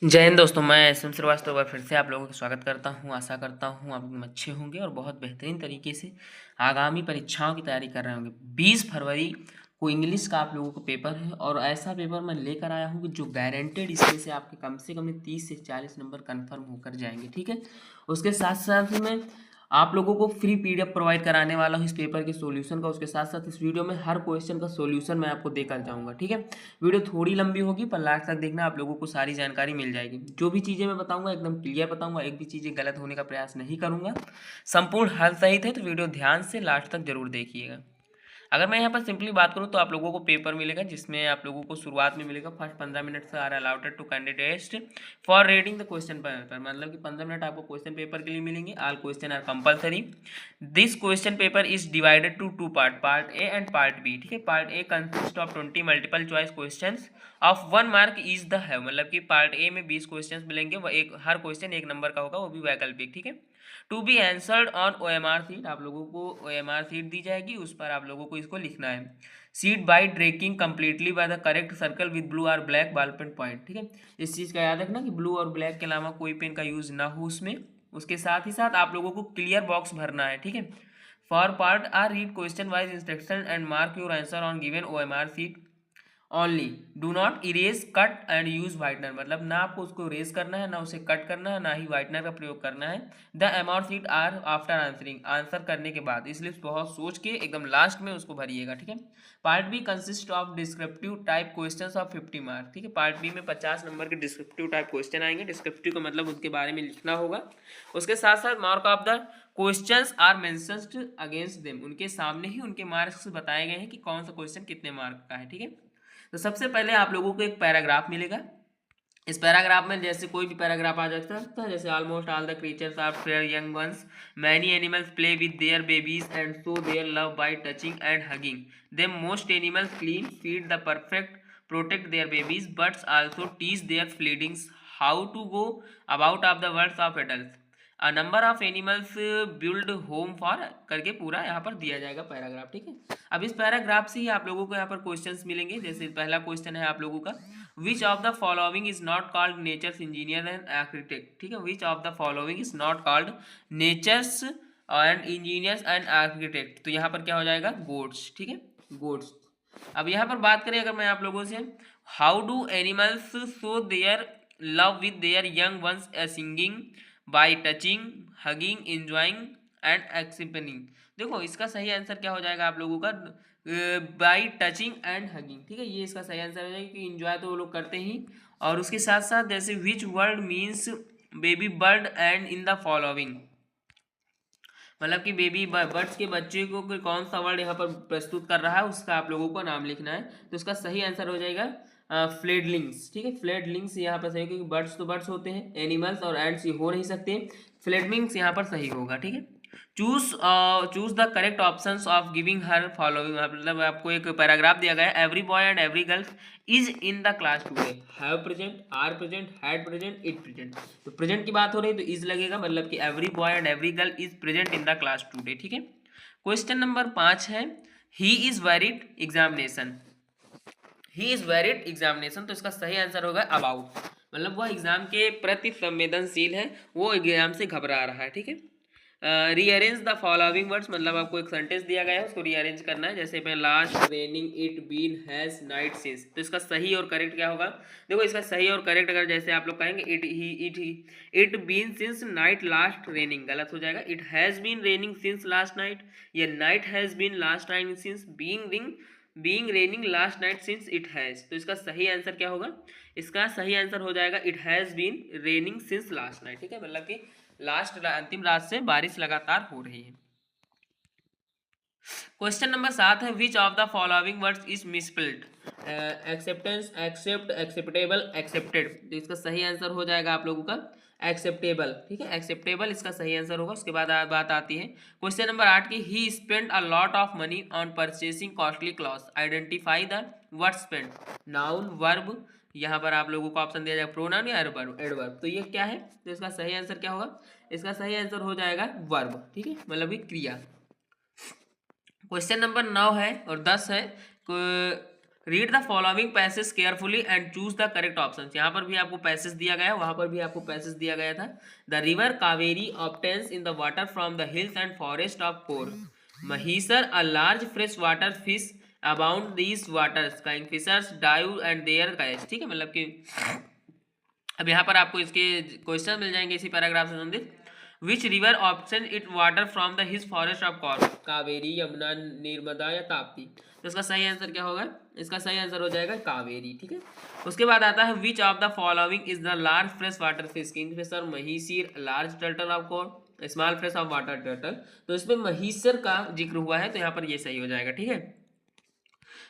जय हिंद दोस्तों, मैं एस एम श्रीवास्तव फिर से आप लोगों का स्वागत करता हूं। आशा करता हूं आप एकदम अच्छे होंगे और बहुत बेहतरीन तरीके से आगामी परीक्षाओं की तैयारी कर रहे होंगे। 20 फरवरी को इंग्लिश का आप लोगों को पेपर है और ऐसा पेपर मैं लेकर आया हूं कि जो गारंटेड इसमें से आपके कम से कम 30 से 40 नंबर कन्फर्म होकर जाएंगे। ठीक है, उसके साथ साथ में आप लोगों को फ्री पीडीएफ प्रोवाइड कराने वाला हूँ इस पेपर के सॉल्यूशन का। उसके साथ साथ इस वीडियो में हर क्वेश्चन का सॉल्यूशन मैं आपको देकर जाऊंगा। ठीक है, वीडियो थोड़ी लंबी होगी पर लास्ट तक देखना, आप लोगों को सारी जानकारी मिल जाएगी। जो भी चीज़ें मैं बताऊंगा एकदम क्लियर बताऊंगा, एक भी चीज़ें गलत होने का प्रयास नहीं करूंगा। संपूर्ण हल सहित है, तो वीडियो ध्यान से लास्ट तक जरूर देखिएगा। अगर मैं यहाँ पर सिंपली बात करूँ तो आप लोगों को पेपर मिलेगा जिसमें आप लोगों को शुरुआत में मिलेगा फर्स्ट 15 मिनट से are allotted to candidates for reading the question paper. मतलब कि 15 मिनट आपको क्वेश्चन पेपर के लिए मिलेंगे। All question are compulsory. This question paper is divided to two part, part A and part B. ठीक है, part A consist of 20 multiple choice question of 1 mark each है। मतलब कि part A में 20 question मिलेंगे, वो एक हर question 1 number का होगा, वो भी वैकल्पिक। ठीक है, to be answered on OMR sheet. आप लोगों को OMR सीट दी जाएगी, उस पर आप लोगों को इसको लिखना है। Sheet by darkening completely by the correct circle with blue or black ball pen point. ठीक है, इस चीज़ का याद रखना कि ब्लू और ब्लैक के अलावा कोई पेन का यूज ना हो उसमें। उसके साथ ही साथ आप लोगों को क्लियर बॉक्स भरना है। ठीक है, for part are read question wise instruction and mark your answer on given OMR sheet only. Do not erase cut and use whitener. मतलब ना आपको उसको इरेज करना है, ना उसे कट करना है, ना ही वाइटनर का प्रयोग करना है। The amount sheet are after answering, answer करने के बाद, इसलिए बहुत सोच के एकदम लास्ट में उसको भरिएगा। ठीक है, part B consist of descriptive type question of 50 mark. ठीक है, पार्ट बी में 50 नंबर के डिस्क्रिप्टिव टाइप क्वेश्चन आएंगे। डिस्क्रिप्टिव का मतलब उनके बारे में लिखना होगा। उसके साथ साथ mark of the questions are mentioned against them, उनके सामने ही उनके मार्क्स बताए गए हैं कि कौन सा क्वेश्चन कितने मार्क का है। ठीक है, तो सबसे पहले आप लोगों को एक पैराग्राफ मिलेगा। इस पैराग्राफ में जैसे कोई भी पैराग्राफ आ सकता है, जैसे almost all the creatures are fair young ones, many animals play with their babies and show their love by touching and hugging them, most animals clean feed the perfect protect their babies buts also teach their feedings, how to go about of the words of adult, a number of animals build home for, करके पूरा यहाँ पर दिया जाएगा paragraph. ठीक है, अब इस पैराग्राफ से ही आप लोगों को यहाँ पर क्वेश्चंस मिलेंगे। जैसे पहला क्वेश्चन है आप लोगों का, which of the following is not called nature's engineer and architect. ठीक है, which of the following is not called nature's and engineers and architect. तो यहाँ पर क्या हो जाएगा, गोड्स। ठीक है, गोड्स। अब यहाँ पर बात करें अगर मैं आप लोगों से, how do animals show their love with their young ones, singing, bye touching, hugging, enjoying and expanding. देखो इसका सही आंसर क्या हो जाएगा आप लोगों का, बाई टचिंग एंड हगिंग। ठीक है, ये इसका सही आंसर हो जाएगा कि इंजॉय तो वो लोग करते ही। और उसके साथ साथ जैसे which word means baby bird and in the following, मतलब कि बेबी बर्ड्स के बच्चे को कौन सा वर्ड यहाँ पर प्रस्तुत कर रहा है, उसका आप लोगों को नाम लिखना है। तो इसका सही आंसर हो जाएगा फ्लेडलिंग्स। ठीक है, फ्लेडलिंग्स यहाँ पर सही, क्योंकि बर्ड्स तो बर्ड्स होते हैं, एनिमल्स और एंड्स ये हो नहीं सकते। फ्लेडलिंग्स यहाँ पर सही होगा। ठीक है, choose choose the correct option of giving her following. मतलब आपको एक पैराग्राफ दिया गया है, every boy and every girl is in the class today, have present, are present, had present, it present. तो प्रेजेंट की बात हो रही है तो इज लगेगा, मतलब कि every boy and every girl is present in the class today. ठीक है, क्वेश्चन नंबर 5 है, he is varied examination. He is varied examination, तो इसका सही आंसर होगा अबाउट, मतलब वह एग्जाम के प्रति संवेदनशील है, वो एग्जाम से घबरा रहा है। ठीक है, रीअरेंज द फॉलोइंग वर्ड्स, मतलब आपको एक सेंटेंस दिया गया है, उसको रीअरेंज करना है। जैसे मैं last raining it been has night since, तो इसका सही और करेक्ट क्या होगा। देखो इसका सही और करेक्ट अगर जैसे आप लोग कहेंगे it been since night last raining, गलत हो जाएगा। It has been raining since last night, ये night has been last night since being raining last night since it has. तो इसका सही आंसर क्या होगा, इसका सही आंसर हो जाएगा it has been raining since last night. ठीक है, मतलब कि लास्ट अंतिम रात से बारिश लगातार हो रही है। क्वेश्चन नंबर 7 है, which of the following words is misspelled, acceptance, accept, acceptable, accepted. तो इसका सही आंसर हो जाएगा आप लोगों का एक्सेप्टेबल। ठीक है, एक्सेप्टेबल इसका सही आंसर होगा। उसके बाद बात आती है क्वेश्चन नंबर 8 की, he spend a lot of money on purchasing costly clothes, identify the word spend, noun, verb, यहाँ पर आप लोगों को ऑप्शन दिया जाएगा प्रोनाउन या एडवर्ब। तो ये क्या है, तो इसका सही आंसर क्या होगा, इसका सही आंसर हो जाएगा वर्ब। ठीक है, मतलब कि क्रिया। क्वेश्चन नंबर 9 है और 10 है, read the following passage carefully and choose the correct option. यहाँ पर भी आपको पैसेज दिया गया है, वहां पर भी आपको पैसेज दिया गया था। The river Kaveri obtains in the water from the hills and forest of Coorg mahseer a large fresh water fish abound these waters kingfishers dive and there catch. ठीक है, मतलब कि अब यहाँ पर आपको इसके क्वेश्चन मिल जाएंगे इसी पैराग्राफ से संबंधित। Which river option it water from the his forest of Coorg, Kaveri, Yamuna, Narmada या ताप्ती। तो इसका सही आंसर क्या होगा? इसका सही आंसर हो जाएगा कावेरी। ठीक है, उसके बाद आता है which of the following is the large fresh water fish, kingfisher, mahseer, large turtle of Coorg, small fresh of water turtle. तो इसमें महीसर का जिक्र हुआ है, तो यहाँ पर ये सही हो जाएगा। ठीक है,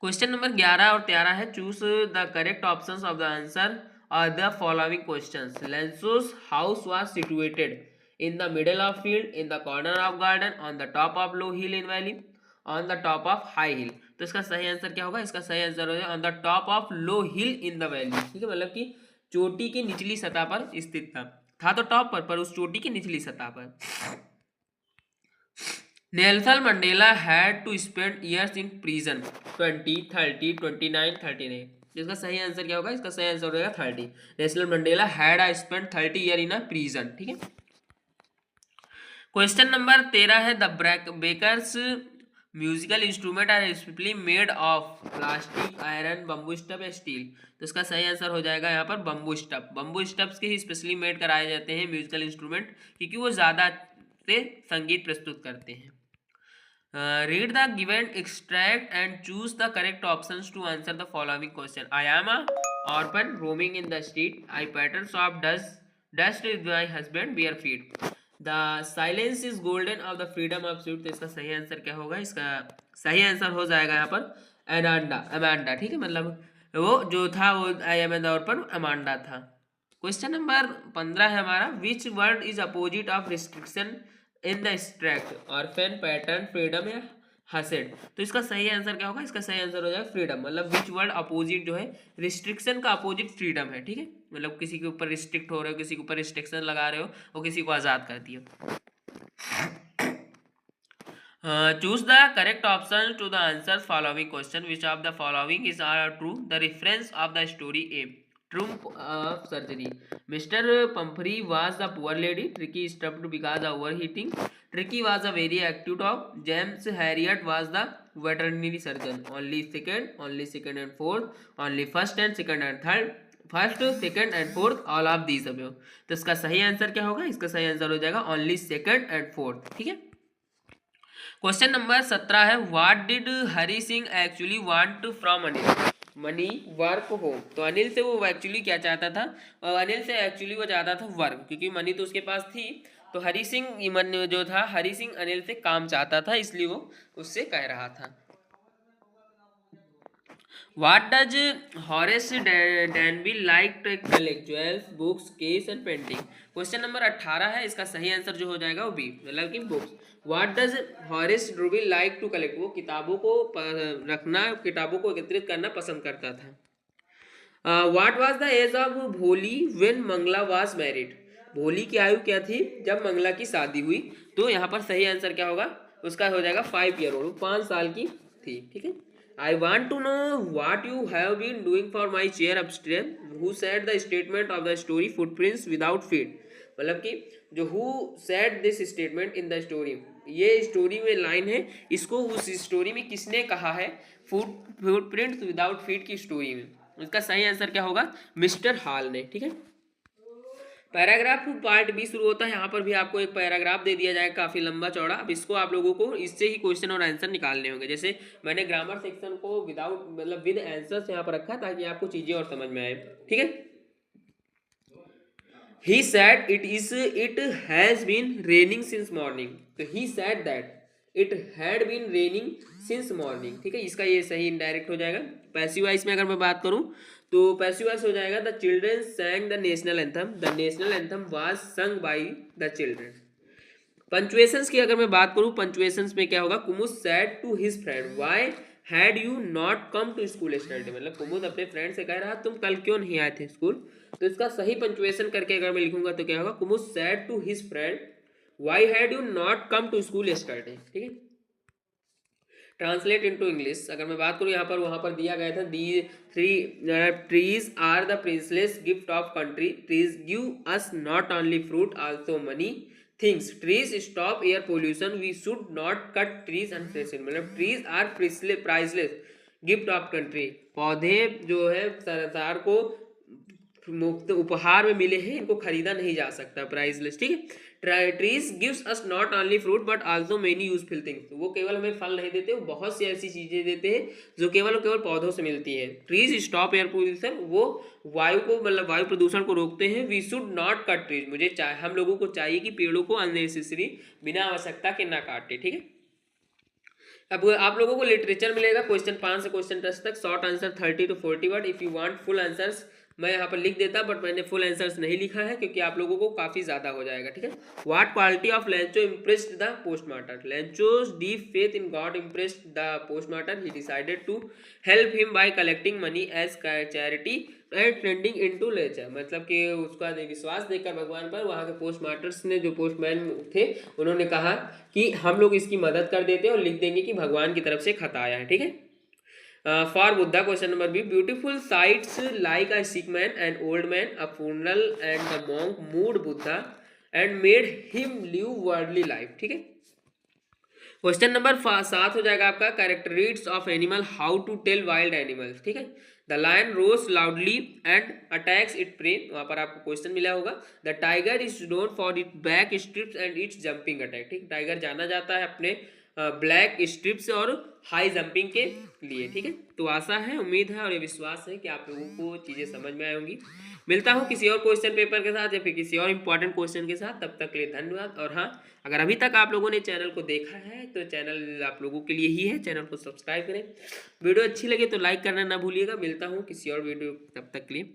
क्वेश्चन नंबर 11 और 13 है choose the correct options of the answer are the following questions. Lenso's house was situated in the middle of field, in the corner of garden, on the top of low hill in valley, on the top of high hill। तो इसका सही answer क्या होगा? इसका सही answer हो जाएगा on the top of low hill in the valley. ठीक है, मतलब कि चोटी की निचली सतह पर स्थित था तो टॉप पर उस चोटी की निचली सतह पर। Nelson Mandela had to spend years in prison 20, 30, 29, 39। इसका सही आंसर क्या होगा? इसका सही आंसर हो जाएगा 30। Nelson Mandela had I spend 30 year in a prison. ठीक है, क्वेश्चन नंबर 13 है the bakers musical instrument are specially made of plastic, iron, bamboo stuff या स्टील। तो इसका सही आंसर हो जाएगा यहाँ पर बम्बू स्टफ। बम्बू स्टफ्स के ही स्पेशली मेड कराए जाते हैं म्यूजिकल इंस्ट्रूमेंट, क्योंकि वो ज़्यादा से संगीत प्रस्तुत करते हैं। Read the given extract and choose the correct options to answer the following question. I am a orphan roaming in the street. I pattern of dust with my husband bare feet. The silence is golden of the freedom of suit। तो इसका सही answer क्या होगा? इसका सही answer हो जाएगा यहाँ पर अमांडा। ठीक है, मतलब वो जो था वो I am an orphan Amanda था। क्वेश्चन नंबर 15 है हमारा which word is opposite of restriction in the extract, orphan, pattern, freedom या हसेड। तो इसका सही आंसर क्या होगा? इसका सही आंसर हो जाएगा फ्रीडम। मतलब विच वर्ड अपोजिट जो है रिस्ट्रिक्शन का अपोजिट फ्रीडम है। ठीक है, मतलब किसी के ऊपर रिस्ट्रिक्ट हो रहे हो, किसी के ऊपर रिस्ट्रिक्शन लगा रहे हो, और किसी को आज़ाद करती हो। Choose the correct option to the answer following question. Which of the following is are true? The reference of the story a Trump of surgery. Mr. Pumphrey was a poor lady. Tricky stopped because of overheating. Tricky was a very active dog. James Harriet was the veterinary surgeon. Only second and fourth. Only first and second and third. First, second and fourth, all of these above. तो इसका सही answer क्या होगा? इसका सही answer हो जाएगा only second and fourth. ठीक है, क्वेश्चन नंबर 17 है what did Hari Singh actually want from Anil? Money, work, home. तो अनिल से वो एक्चुअली क्या चाहता था? और अनिल से एक्चुअली वो चाहता था वर्क, क्योंकि मनी तो उसके पास थी। तो हरी सिंह जो था, हरी सिंह अनिल से काम चाहता था, इसलिए वो उससे कह रहा था। What does Horace Danby like to collect? Jewels, books, case and painting। Question number 18 है, इसका सही आंसर जो हो जाएगा वो बी, मतलब कि books. What does Horace Danby like to collect? वो किताबों को रखना, किताबों को एकत्रित करना पसंद करता था। What was the age of भोली when मंगला was married? भोली की आयु क्या थी जब मंगला की शादी हुई? तो यहाँ पर सही आंसर क्या होगा? उसका हो जाएगा 5 year old, 5 साल की थी। ठीक है, I want to know what you have been doing for my chair upstairs. Who said the statement of the story footprints without feet? मतलब कि जो who said this statement in the story, ये story में line है, इसको उस story में किसने कहा है? फुटप्रिंट्स विदाउट फीट की स्टोरी में। इसका सही आंसर क्या होगा? मिस्टर हॉल ने। ठीक है, पैराग्राफ पार्ट बी शुरू होता है। यहाँ पर भी आपको एक पैराग्राफ दे दिया जाएगा काफ़ी लंबा चौड़ा। अब इसको आप लोगों को इससे ही क्वेश्चन और आंसर निकालने होंगे। जैसे मैंने ग्रामर सेक्शन को विदाउट मतलब विद आंसर्स यहाँ पर रखा ताकि आपको चीज़ें और समझ में आए। ठीक है, he said it has been raining since morning. तो he said that it had been raining since morning. ठीक है, इसका ये सही इनडायरेक्ट हो जाएगा। पैसिव वॉइस में अगर मैं बात करूँ तो पैसिव वॉइस हो जाएगा the children sang the national anthem. The national anthem was sung by the children. Punctuations की अगर मैं बात करूं, पंचुएशंस में क्या होगा? Kumud said to his friend why had you not come to school study. मतलब कुमुद अपने फ्रेंड से कह रहा तुम कल क्यों नहीं आए थे स्कूल। तो इसका सही पंचुएशन करके अगर मैं लिखूंगा तो क्या होगा? Kumud said to his friend why had you not come to school study. ठीक है, ट्रांसलेट इनटू इंग्लिश अगर मैं बात करूँ यहाँ पर, वहाँ पर दिया गया था the 3 trees are the priceless gift of country, trees give us not only fruit also money things, trees stop air pollution, we should not cut trees unnecessary. मतलब trees are priceless gift of country, पौधे जो है सरकार को मुफ्त उपहार में मिले हैं, इनको खरीदा नहीं जा सकता, प्राइसलेस। ठीक है, trees gives us not only fruit but also many useful things, वो केवल हमें फल नहीं देते, वो बहुत सी ऐसी चीजें देते हैं जो केवल पौधों से मिलती है। ट्रीज स्टॉप एयर पोल्यूशन, वो वायु को मतलब वायु प्रदूषण को रोकते हैं। We should not cut trees, हम लोगों को चाहिए कि पेड़ों को अननेसेसरी बिना आवश्यकता के ना काटे। ठीक है, अब आप लोगों को लिटरेचर मिलेगा क्वेश्चन 5 से क्वेश्चन 10 तक, short answer 30 to 40 word. If you want full answers मैं यहाँ पर लिख देता, बट मैंने फुल आंसर्स नहीं लिखा है क्योंकि आप लोगों को काफी ज्यादा हो जाएगा। ठीक है, what quality of Lencho impressed the postmaster, Lencho's deep faith in God impressed the postmaster, he decided to help him by collecting money as charity and trending into letter. मतलब कि उसका विश्वास देखकर भगवान पर वहाँ के पोस्टमार्टर्स ने, जो पोस्टमैन थे, उन्होंने कहा कि हम लोग इसकी मदद कर देते हैं और लिख देंगे कि भगवान की तरफ से खत आया है। ठीक है, for Buddha question number B, beautiful sights like a sick man and old man, a funeral and the monk moved Buddha and made him live worldly life. ठीक है, क्वेश्चन नंबर 7 हो जाएगा आपका, characteristics of animal, how to tell wild animals. ठीक है, the lion roars loudly and attacks it prey, वहां पर आपको क्वेश्चन मिला होगा। The tiger is known for it back strips and it's jumping attack. ठीक, टाइगर जाना जाता है अपने ब्लैक स्ट्रिप्स और हाई जंपिंग के लिए। ठीक है, तो आशा है, उम्मीद है और ये विश्वास है कि आप लोगों को चीज़ें समझ में आई होंगी। मिलता हूँ किसी और क्वेश्चन पेपर के साथ या फिर किसी और इंपॉर्टेंट क्वेश्चन के साथ, तब तक के लिए धन्यवाद। और हाँ, अगर अभी तक आप लोगों ने चैनल को देखा है तो चैनल आप लोगों के लिए ही है, चैनल को सब्सक्राइब करें। वीडियो अच्छी लगे तो लाइक करना ना भूलिएगा। मिलता हूँ किसी और वीडियो, तब तक के लिए